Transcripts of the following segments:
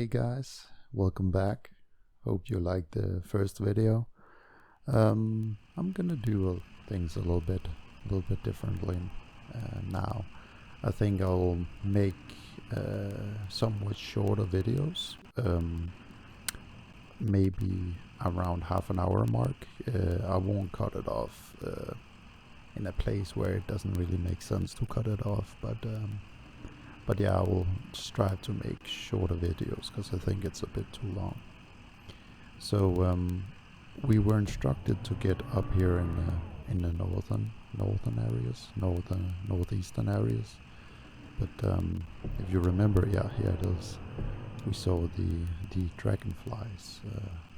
Hey guys, welcome back. Hope you liked the first video. I'm gonna do things a little bit differently now. I think I'll make somewhat shorter videos, maybe around half an hour mark. I won't cut it off in a place where it doesn't really make sense to cut it off, but yeah, I will strive to make shorter videos because I think it's a bit too long. So we were instructed to get up here in the northeastern areas. But if you remember, yeah, here it is. We saw the dragonflies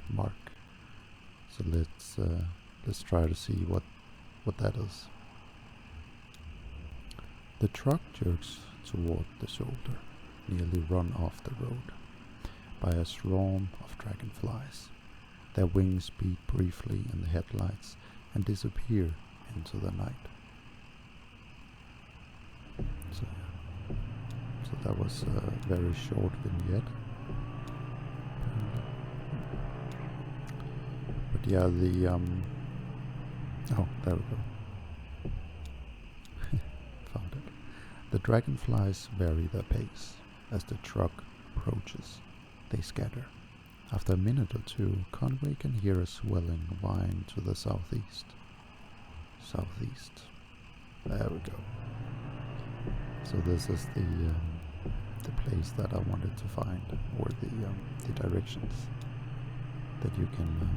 mark. So let's try to see what that is. The truck jerks toward the shoulder, nearly run off the road by a swarm of dragonflies. Their wings beat briefly in the headlights and disappear into the night. So that was a very short vignette. But yeah, oh, there we go. Found it. The dragonflies vary their pace. As the truck approaches, they scatter. After a minute or two, Conway can hear a swelling whine to the southeast. Southeast. There we go. So this is the place that I wanted to find, or the directions that you can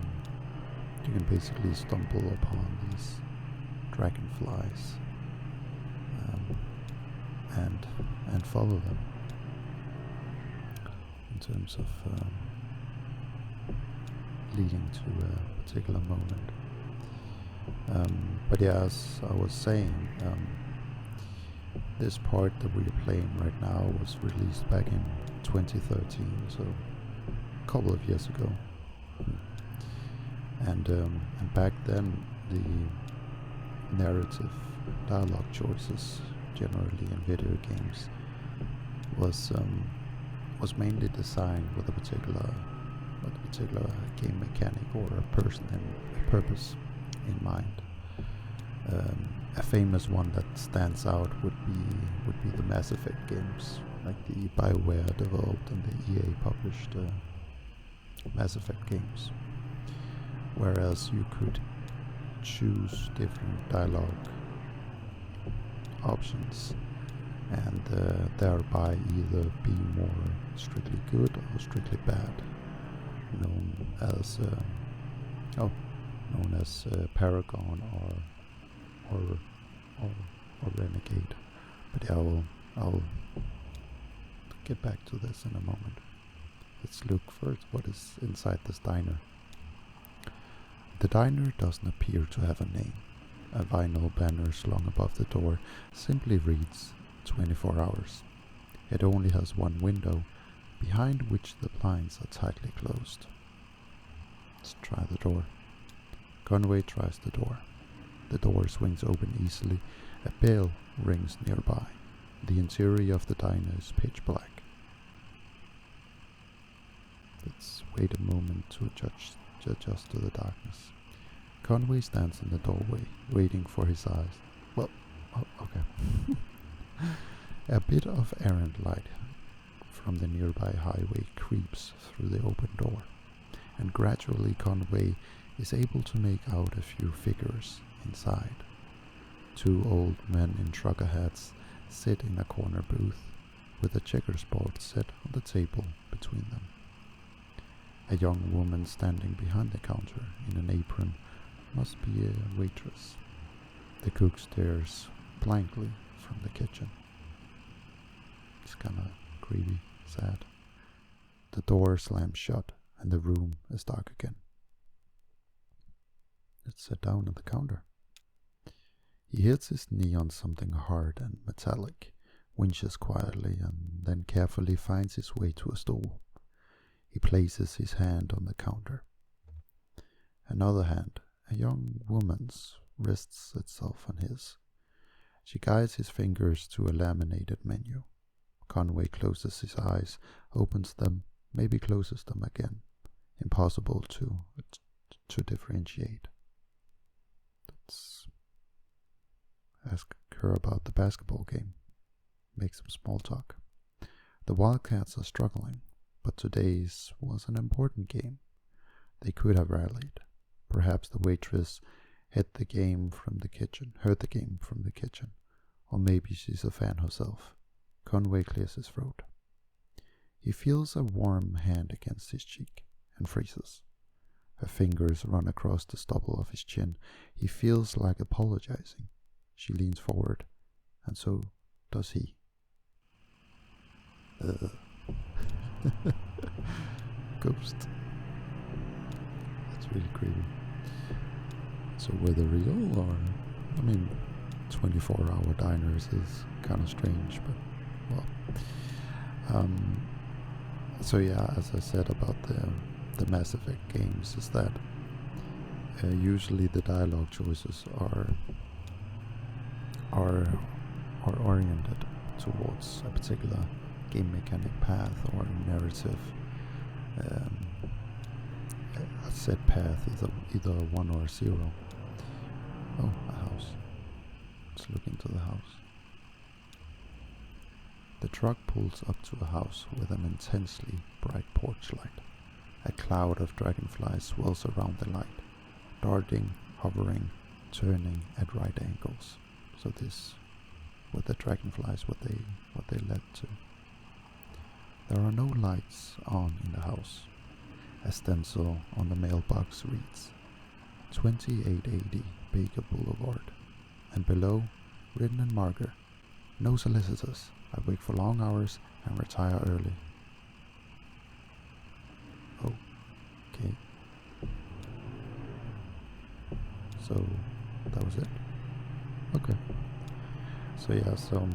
basically stumble upon these dragonflies and follow them in terms of leading to a particular moment. But yeah, as I was saying, this part that we're playing right now was released back in 2013, so a couple of years ago. And back then, the narrative dialogue choices, generally in video games, was mainly designed with a particular game mechanic or a purpose in mind. A famous one that stands out would be the Mass Effect games, like the BioWare developed and the EA published Mass Effect games, whereas you could choose different dialogue options and thereby either be more strictly good or strictly bad, known as Paragon or Renegade. But yeah, I'll get back to this in a moment. Let's look first what is inside this diner. The diner doesn't appear to have a name. A vinyl banner slung above the door simply reads 24 hours. It only has one window, behind which the blinds are tightly closed. Let's try the door. Conway tries the door. The door swings open easily. A bell rings nearby. The interior of the diner is pitch black. Let's wait a moment to adjust to the darkness. Conway stands in the doorway, waiting for his eyes. Well, okay. A bit of errant light from the nearby highway creeps through the open door, and gradually Conway is able to make out a few figures inside. Two old men in trucker hats sit in a corner booth, with a checkers board set on the table between them. A young woman standing behind the counter in an apron must be a waitress. The cook stares blankly from the kitchen. It's kinda creepy, sad. The door slams shut and the room is dark again. Let's sit down at the counter. He hits his knee on something hard and metallic, winches quietly, and then carefully finds his way to a stool. He places his hand on the counter. Another hand, a young woman's, rests itself on his. She guides his fingers to a laminated menu. Conway closes his eyes, opens them, maybe closes them again. Impossible to differentiate. Let's ask her about the basketball game. Make some small talk. The Wildcats are struggling, but today's was an important game. They could have rallied. Perhaps the waitress heard the game from the kitchen, or maybe she's a fan herself. Conway clears his throat. He feels a warm hand against his cheek and freezes. Her fingers run across the stubble of his chin. He feels like apologizing. She leans forward, and so does he. Ghost. That's really creepy. So whether real or, 24-hour diners is kind of strange, but well. So yeah, as I said about the Mass Effect games, is that usually the dialogue choices are oriented towards a particular game mechanic path or narrative. A set path, either a 1 or a 0. Oh, a house. Let's look into the house. The truck pulls up to a house with an intensely bright porch light. A cloud of dragonflies swirls around the light, darting, hovering, turning at right angles. So this, with the dragonflies, what they led to. There are no lights on in the house. A stencil on the mailbox reads 2880 Baker Boulevard, and below, written in marker, no solicitors. I work for long hours and retire early. Okay. So that was it. Okay. So yeah, so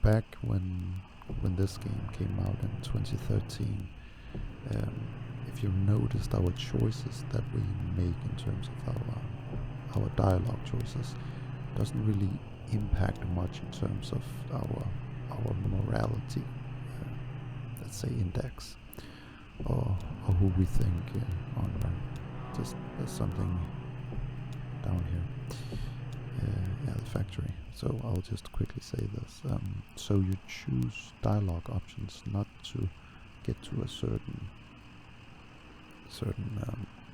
back when this game came out in 2013, if you noticed our choices that we make in terms of our dialogue choices, doesn't really impact much in terms of our morality, let's say index, or who we think on. Just there's something down here. Yeah, the factory. So I'll just quickly say this. So you choose dialogue options not to get to a certain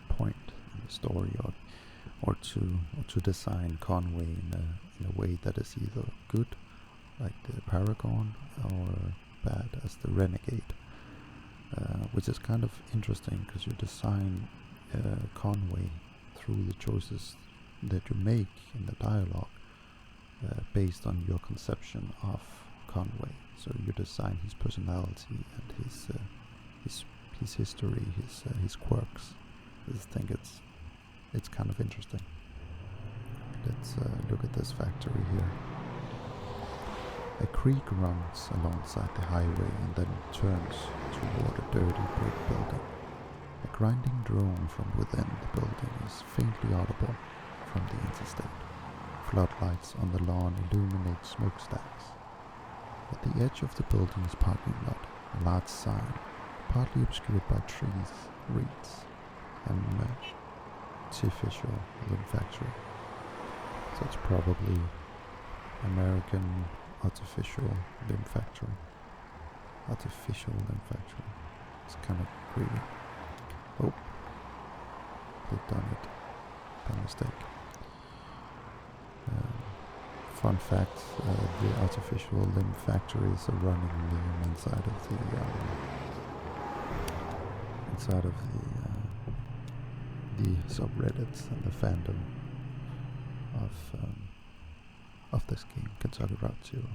point in the story, or to design Conway in a way that is either good, like the Paragon, or bad as the Renegade, which is kind of interesting because you design Conway through the choices that you make in the dialogue based on your conception of Conway. So you design his personality and his history, his quirks. I think it's kind of interesting. Let's look at this factory here. A creek runs alongside the highway and then turns toward a dirty brick building. A grinding drone from within the building is faintly audible from the interstate. Floodlights on the lawn illuminate smokestacks. At the edge of the building's parking lot, a large sign, partly obscured by trees, reads Artificial Limb Factory. So it's probably American Artificial Limb Factory. Artificial Limb Factory. It's kind of creepy. Oh, clicked on it by mistake. Fun fact: the Artificial Limb Factory is a running meme inside of the subreddits and the fandom of this game, Kentucky Route Zero.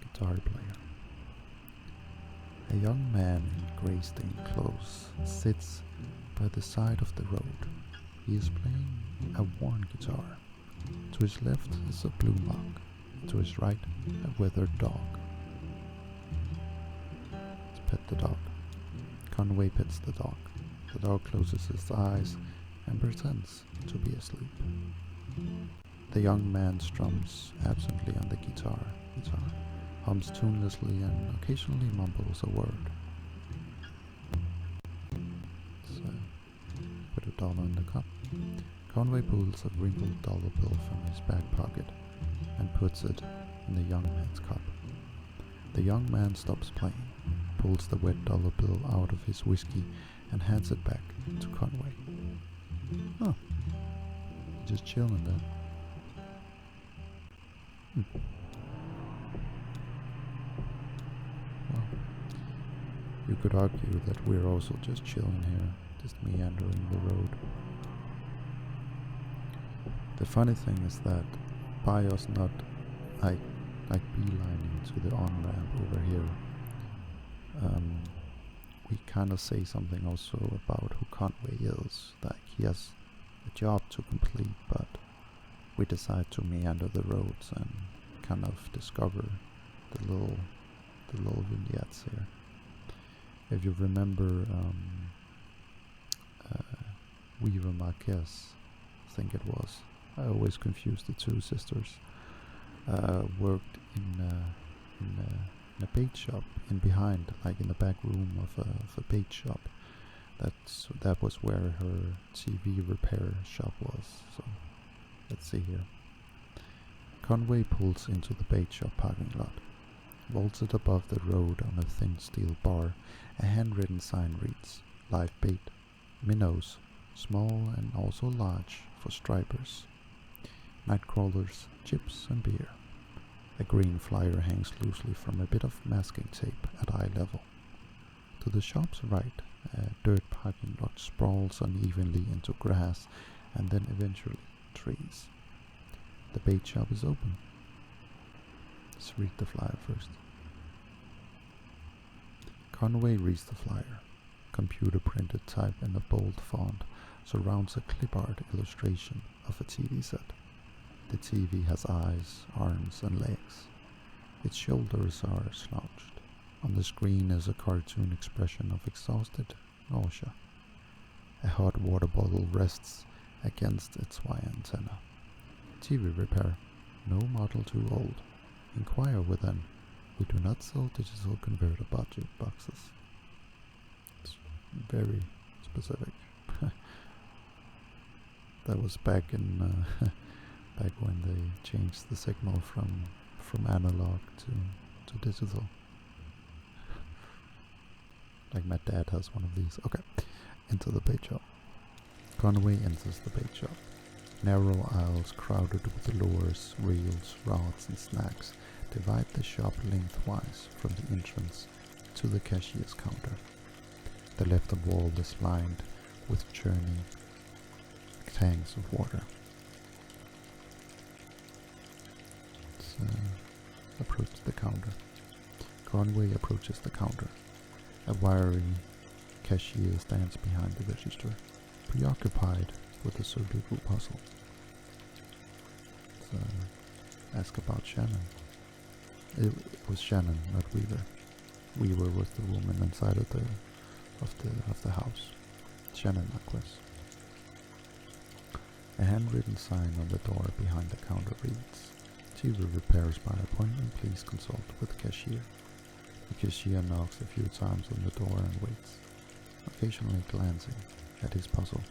Guitar player. A young man in grey stained clothes sits by the side of the road. He is playing a worn guitar. To his left is a blue mug. To his right, a withered dog. Let's pet the dog. Conway pets the dog. The dog closes his eyes and pretends to be asleep. The young man strums absently on the guitar, hums tunelessly and occasionally mumbles a word. $1 in the cup. Conway pulls a wrinkled dollar bill from his back pocket and puts it in the young man's cup. The young man stops playing, pulls the wet dollar bill out of his whiskey and hands it back to Conway. Oh, just chilling there. Well, you could argue that we're also just chilling here, just meandering the road. The funny thing is that by us not like beelining to the on-ramp over here, we kind of say something also about who Conway is. Like, he has a job to complete, but we decide to meander the roads and kind of discover the little vignettes here. If you remember Weaver Marquez, I think it was. I always confuse the two sisters. Worked in a bait shop in behind, like in the back room of a bait shop. That was where her TV repair shop was. So let's see here. Conway pulls into the bait shop parking lot. Vaulted above the road on a thin steel bar, a handwritten sign reads, "Live bait, minnows, small and also large for stripers. Night crawlers, chips and beer." A green flyer hangs loosely from a bit of masking tape at eye level. To the shop's right, a dirt parking lot sprawls unevenly into grass and then eventually trees. The bait shop is open. Let's read the flyer first. Conway reads the flyer. Computer printed type in a bold font surrounds a clip art illustration of a TV set. The TV has eyes, arms and legs. Its shoulders are slouched. On the screen is a cartoon expression of exhausted nausea. A hot water bottle rests against its wire antenna. TV repair. No model too old. Inquire within. We do not sell digital converter budget boxes. It's very specific. That was back in back when they changed the signal from analog to digital. Like my dad has one of these. Okay, into the bait shop. Conway enters the bait shop. Narrow aisles crowded with lures, reels, rods and snacks divide the shop lengthwise from the entrance to the cashier's counter. The left wall is lined with churning tanks of water. Let's approach the counter. Conway approaches the counter. A wiry cashier stands behind the register, preoccupied with a Sudoku puzzle. Let's ask about Shannon. It was Shannon, not Weaver. Weaver was the woman inside of the house. Shannon Marquez. A handwritten sign on the door behind the counter reads, "TV repairs by appointment, please consult with the cashier." The cashier knocks a few times on the door and waits, occasionally glancing at his puzzle.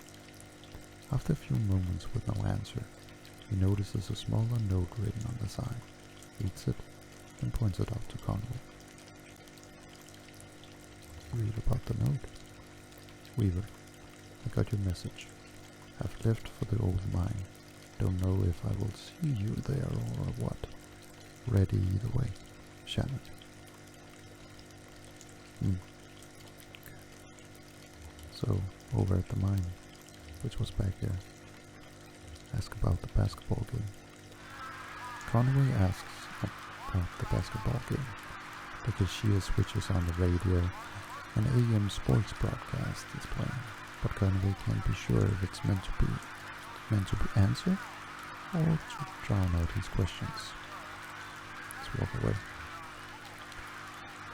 After a few moments with no answer, he notices a smaller note written on the sign, reads it, and points it out to Conway. Read about the note. Weaver, I got your message. Have left for the old mine. Don't know if I will see you there or what. Ready either way. Shannon. So, over at the mine, which was back here, ask about the basketball game. Conway asks about the basketball game. The cashier switches on the radio. An AM sports broadcast is playing, but Conway can't be sure if it's meant to be answered or to drown out his questions. Let's walk away.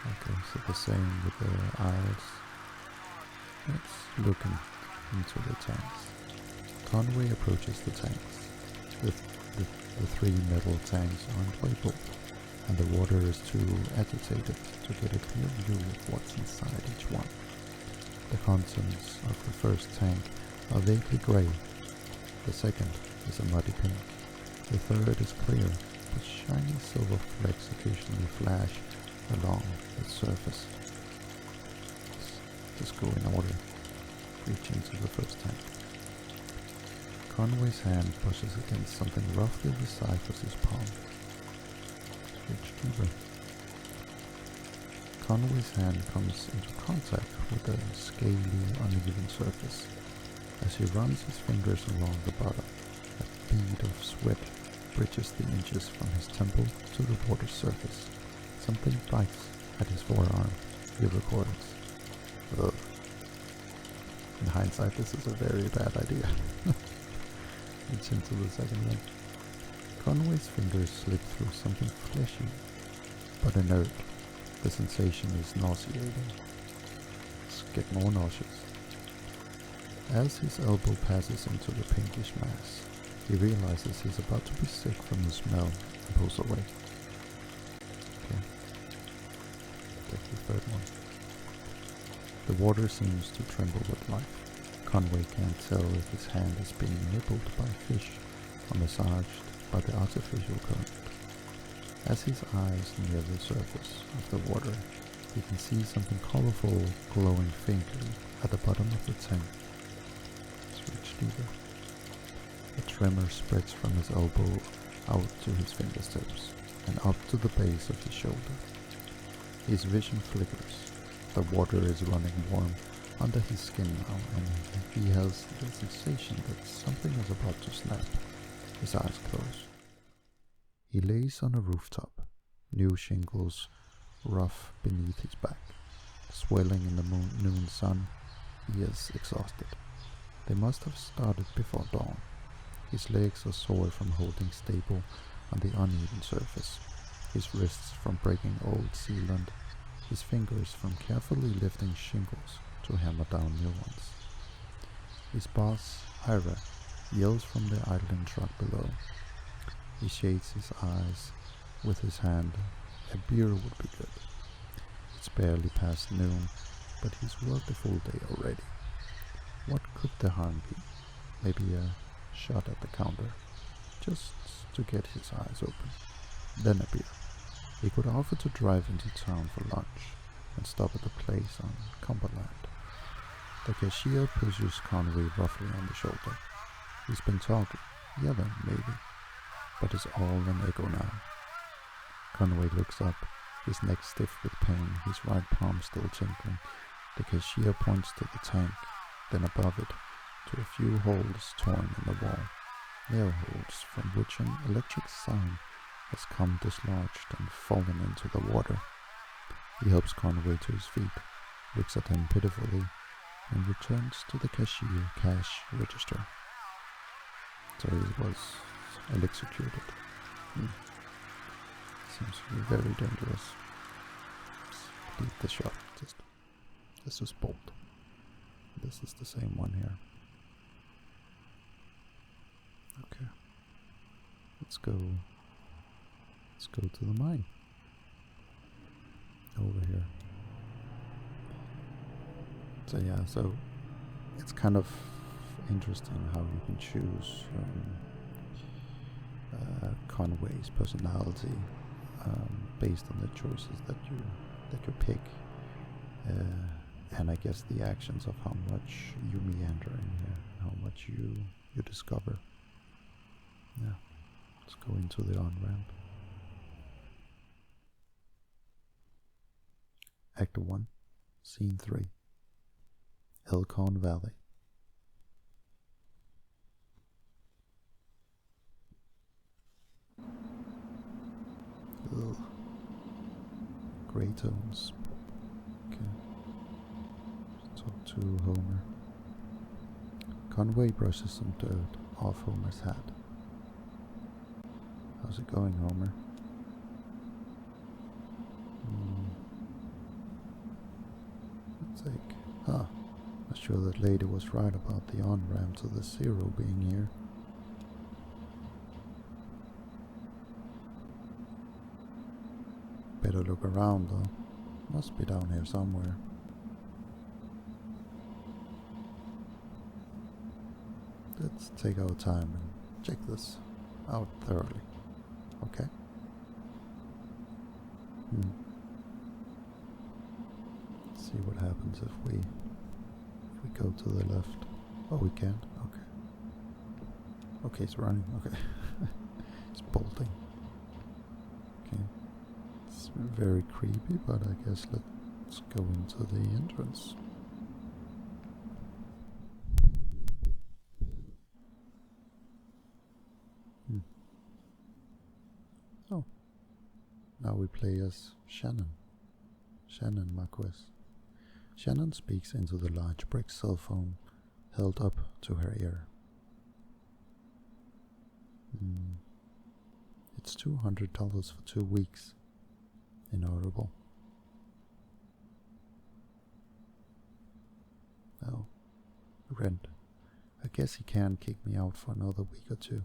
Okay, so the same with the aisles. Let's look into the tanks. Conway approaches the tanks. The three metal tanks aren't labeled, and the water is too agitated to get a clear view of what's inside each one. The contents of the first tank are vaguely grey. The second is a muddy pink. The third is clear, but shiny silver flecks occasionally flash along its surface. Just go in order, reaching to the first tank. Conway's hand brushes against something roughly the size of his palm. Reach deeper. Conway's hand comes into contact with a scaly, uneven surface. As he runs his fingers along the bottom, a bead of sweat bridges the inches from his temple to the water's surface. Something bites at his forearm, he records. Ugh. In hindsight, this is a very bad idea. Reach into the second one. Conway's fingers slip through something fleshy, but inert. The sensation is nauseating. Let's get more nauseous. As his elbow passes into the pinkish mass, he realizes he's about to be sick from the smell and pulls away. Okay. Take the third one. The water seems to tremble with life. Conway can't tell if his hand is being nibbled by fish or massaged by the artificial current. As his eyes near the surface of the water, he can see something colorful glowing faintly at the bottom of the tank. Reach deeper. A tremor spreads from his elbow out to his fingertips and up to the base of his shoulder. His vision flickers. The water is running warm under his skin now, and he has the sensation that something is about to snap. His eyes close. He lays on a rooftop, new shingles rough beneath his back. Swelling in the noon sun, he is exhausted. They must have started before dawn. His legs are sore from holding stable on the uneven surface, his wrists from breaking old sealant, his fingers from carefully lifting shingles to hammer down new ones. His boss, Ira, yells from the idling truck below. He shades his eyes with his hand. A beer would be good. It's barely past noon, but he's worked a full day already. What could the harm be? Maybe a shot at the counter, just to get his eyes open. Then a beer. He could offer to drive into town for lunch and stop at the place on Cumberland. The cashier pushes Conway roughly on the shoulder. He's been talking, yelling maybe, but it's all an echo now. Conway looks up, his neck stiff with pain, his right palm still tingling. The cashier points to the tank, then above it, to a few holes torn in the wall, nail holes from which an electric sign has come dislodged and fallen into the water. He helps Conway to his feet, looks at him pitifully, and returns to the cashier cash register. So he was electrocuted. Seems to be very dangerous. Leave the shot. This is bolt. This is the same one here. Okay. Let's go to the mine. Over here. So yeah, so it's kind of interesting how you can choose Conway's personality based on the choices that you pick, and I guess the actions of how much you meander in here, how much you discover. Yeah, let's go into the on-ramp. Act 1, Scene 3, Elkhorn Valley. Ugh. Grey tones. Okay. Talk to Homer. Conway brushes some dirt off Homer's hat. How's it going, Homer? Sake. Huh. I'm sure that lady was right about the on-ramp to the zero being here. Better look around though. Must be down here somewhere. let's take our time and check this out thoroughly. Okay? Hmm. Let's see what happens if we go to the left. Oh, we can. Okay. Okay, it's running. Okay. It's bolting. Okay. It's very creepy, but I guess let's go into the entrance. Hmm. Oh, now we play as Shannon. Shannon Marquez. Shannon speaks into the large brick cell phone held up to her ear. Hmm. It's $200 for 2 weeks. Inaudible. Oh, rent. I guess he can't kick me out for another week or two.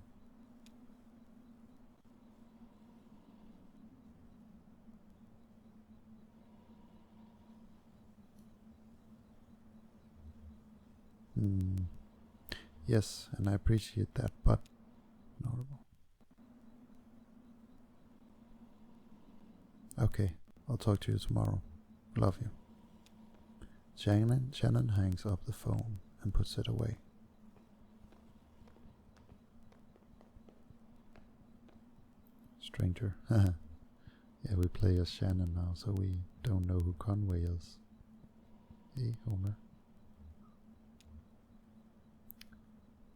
Hmm. Yes, and I appreciate that, but notable. Okay, I'll talk to you tomorrow. Love you. Shannon hangs up the phone and puts it away. Stranger. Yeah, we play as Shannon now, so we don't know who Conway is. Hey, Homer.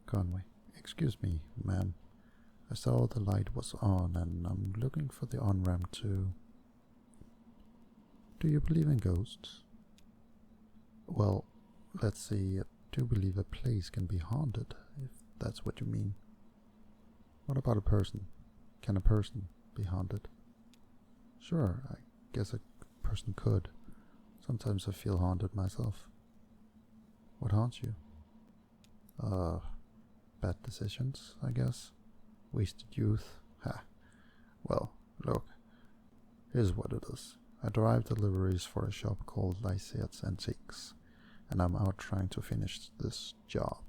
Conway. Excuse me, ma'am. I saw the light was on and I'm looking for the on-ramp to... Do you believe in ghosts? Well, let's see, I do believe a place can be haunted, if that's what you mean. What about a person? Can a person be haunted? Sure, I guess a person could. Sometimes I feel haunted myself. What haunts you? Bad decisions, I guess. Wasted youth. Ha. Well, look. Here's what it is. I drive deliveries for a shop called Lyceat's Antiques, and I'm out trying to finish this job.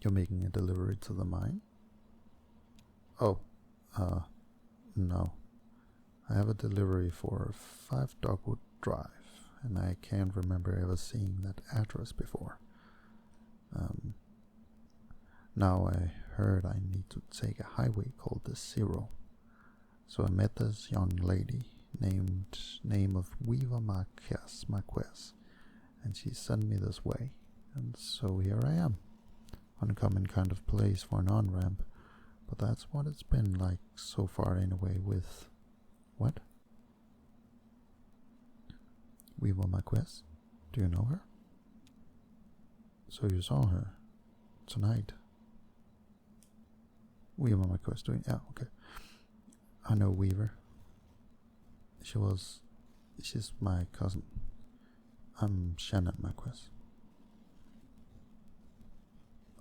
You're making a delivery to the mine? Oh, no. I have a delivery for 5 Dogwood Drive, and I can't remember ever seeing that address before. Now I heard I need to take a highway called the Zero. So I met this young lady named name of Weaver Marquez, and she sent me this way, and so here I am. Uncommon kind of place for an on-ramp, but that's what it's been like so far anyway with... What? Weaver Marquez? Do you know her? So you saw her tonight? Weaver Marquez doing... Yeah, okay. I know Weaver. She's my cousin. I'm Shannon Marquez.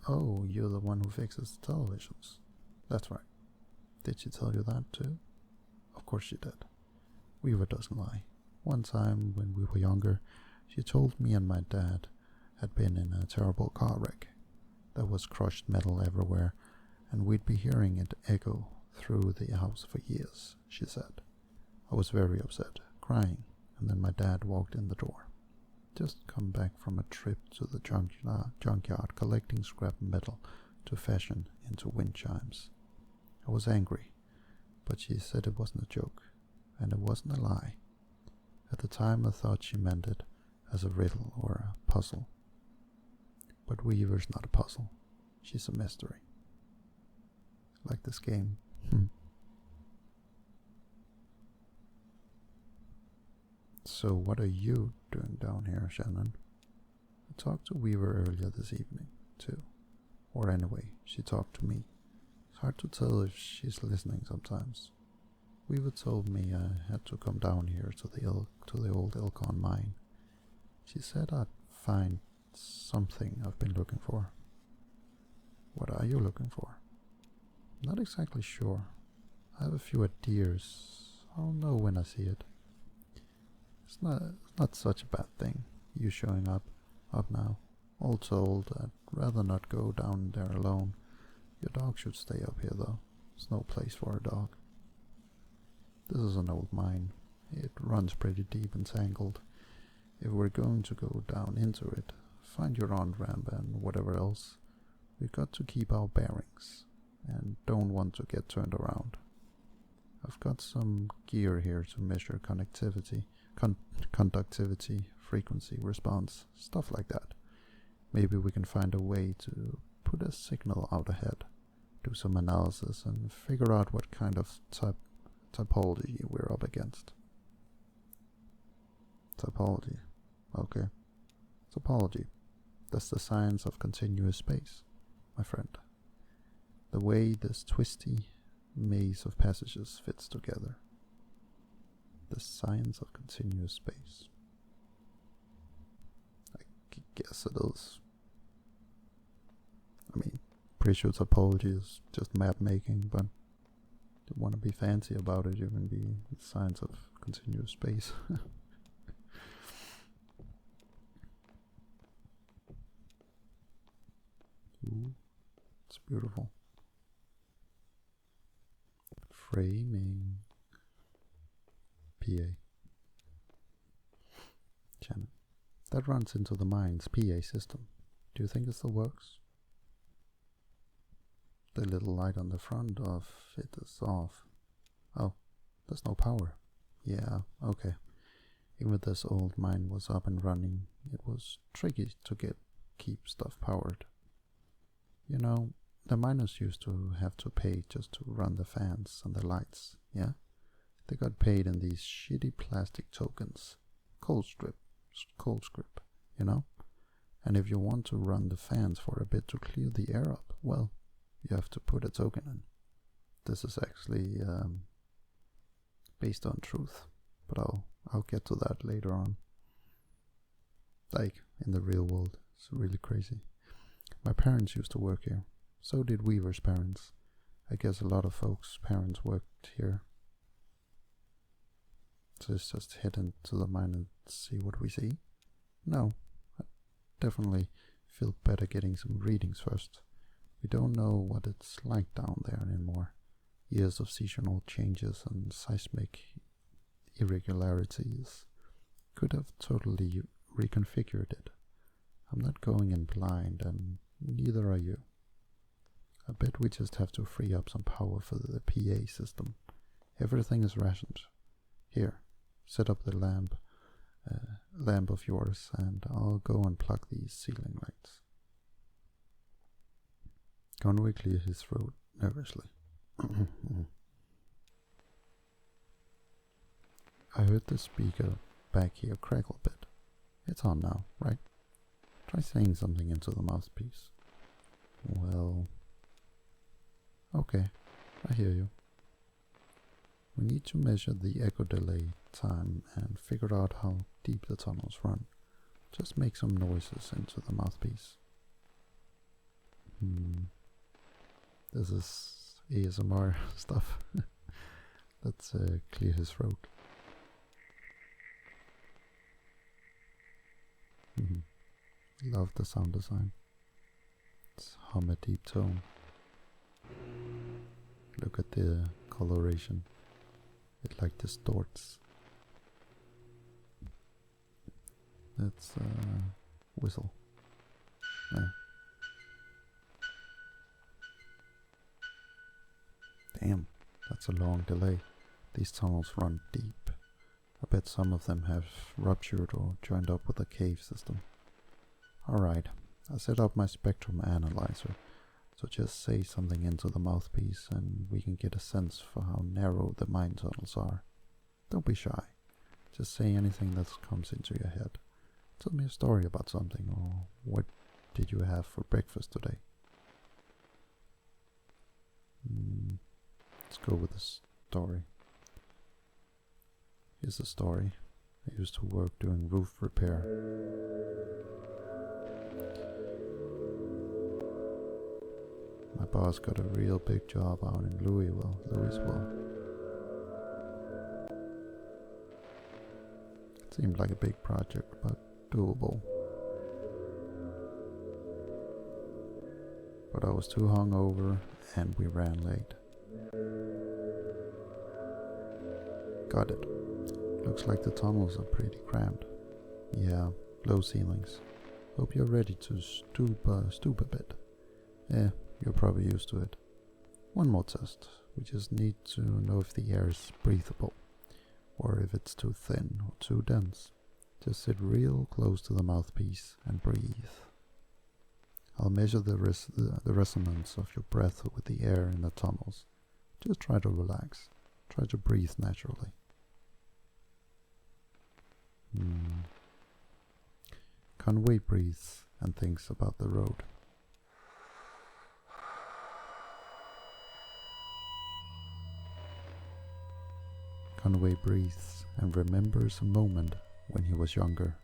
Oh, you're the one who fixes the televisions. That's right. Did she tell you that too? Of course she did. Weaver doesn't lie. One time when we were younger, she told me and my dad had been in a terrible car wreck. There was crushed metal everywhere, and we'd be hearing it echo through the house for years, she said. I was very upset, crying, and then my dad walked in the door. Just come back from a trip to the junkyard collecting scrap metal to fashion into wind chimes. I was angry, but she said it wasn't a joke, and it wasn't a lie. At the time I thought she meant it as a riddle or a puzzle. But Weaver's not a puzzle. She's a mystery. Like this game. So what are you doing down here, Shannon? I talked to Weaver earlier this evening, too. Or anyway, she talked to me. It's hard to tell if she's listening sometimes. Weaver told me I had to come down here to the old Ilcon mine. She said I'd find something I've been looking for. What are you looking for? Not exactly sure. I have a few ideas. I'll know when I see it. It's not such a bad thing, you showing up now. All told, I'd rather not go down there alone. Your dog should stay up here though. It's no place for a dog. This is an old mine. It runs pretty deep and tangled. If we're going to go down into it, find your on-ramp and whatever else, we've got to keep our bearings and don't want to get turned around. I've got some gear here to measure conductivity, frequency, response, stuff like that. Maybe we can find a way to put a signal out ahead, do some analysis and figure out what kind of typology we're up against. Typology. Okay. Topology. That's the science of continuous space, my friend. The way this twisty maze of passages fits together. The science of continuous space. I guess it is. I mean, pretty sure topology is just map making, but if you want to be fancy about it, you can be the science of continuous space. Ooh, it's beautiful. Framing. PA. Channel. That runs into the mine's PA system. Do you think it still works? The little light on the front of it is off. Oh, there's no power. Yeah, okay. Even this old mine was up and running, it was tricky to keep stuff powered. You know, the miners used to have to pay just to run the fans and the lights, yeah? They got paid in these shitty plastic tokens. Cold script, you know? And if you want to run the fans for a bit to clear the air up, well, you have to put a token in. This is actually based on truth, but I'll get to that later on. Like, in the real world, it's really crazy. My parents used to work here. So did Weaver's parents. I guess a lot of folks' parents worked here. So let's just head into the mine and see what we see. No, I definitely feel better getting some readings first. We don't know what it's like down there anymore. Years of seasonal changes and seismic irregularities could have totally reconfigured it. I'm not going in blind, and neither are you. I bet we just have to free up some power for the PA system. Everything is rationed. Here, set up the lamp of yours, and I'll go and plug these ceiling lights. Conway cleared his throat nervously. I heard the speaker back here crackle a bit. It's on now, right? Try saying something into the mouthpiece. Well... Okay, I hear you. We need to measure the echo delay time and figure out how deep the tunnels run. Just make some noises into the mouthpiece. This is ASMR stuff. Let's clear his throat. Love the sound design. Let's hum a deep tone. Look at the coloration. It like distorts. Let's whistle. Yeah. Damn, that's a long delay. These tunnels run deep. I bet some of them have ruptured or joined up with a cave system. Alright, I set up my spectrum analyzer, so just say something into the mouthpiece and we can get a sense for how narrow the mine tunnels are. Don't be shy. Just say anything that comes into your head. Tell me a story about something, or what did you have for breakfast today? Let's go with the story. Here's the story. I used to work doing roof repair. My boss got a real big job out in Louisville. It seemed like a big project, but doable. but I was too hungover and we ran late. Got it. Looks like the tunnels are pretty cramped. Yeah, low ceilings. Hope you're ready to stoop a bit. Yeah, you're probably used to it. One more test. We just need to know if the air is breathable, or if it's too thin or too dense. Just sit real close to the mouthpiece and breathe. I'll measure the resonance of your breath with the air in the tunnels. Just try to relax. Try to breathe naturally. Conway breathes and thinks about the road. Conway breathes and remembers a moment when he was younger.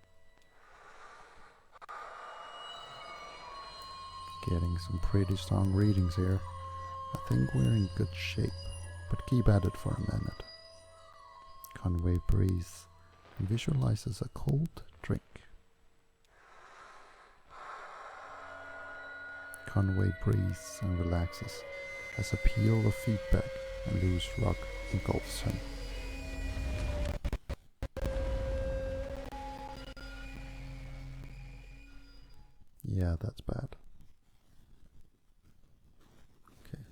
Getting some pretty strong readings here. I think we're in good shape, but keep at it for a minute. Conway breathes and visualizes a cold drink. Conway breathes and relaxes as a peal of feedback and loose rock engulfs him. Yeah, that's bad. Okay.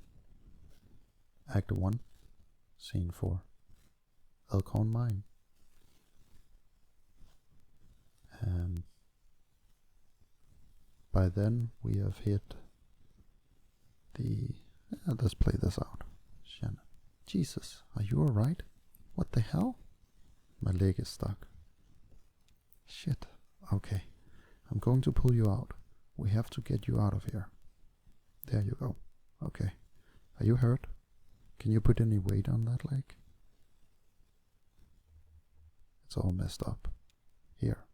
Act 1, Scene 4. Elkhorn Mine. And by then we have hit the... let's play this out. Shannon. Jesus, are you alright? What the hell? My leg is stuck. Shit. Okay. I'm going to pull you out. We have to get you out of here. There you go. Okay. Are you hurt? Can you put any weight on that leg? It's all messed up. Here.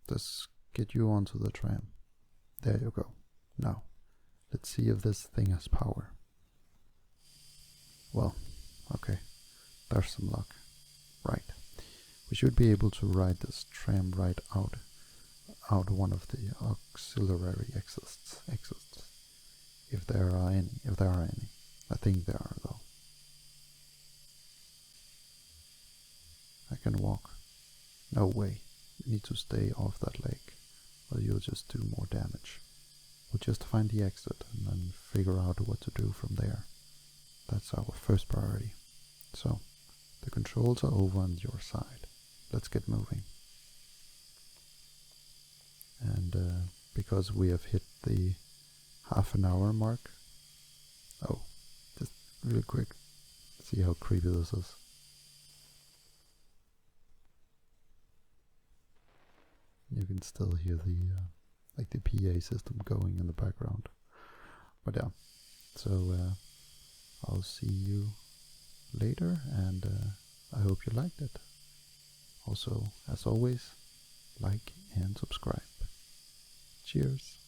Let's get you onto the tram. There you go. Now, let's see if this thing has power. Well, okay. There's some luck. Right. We should be able to ride this tram right out one of the auxiliary exits. If there are any. I think there are, though. I can walk. No way. You need to stay off that lake, or you'll just do more damage. We'll just find the exit and then figure out what to do from there. That's our first priority. So, the controls are over on your side. Let's get moving. And because we have hit the half an hour mark, oh, just real quick, see how creepy this is. You can still hear the like the PA system going in the background. But yeah, so I'll see you later, and I hope you liked it. Also, as always, like and subscribe. Cheers.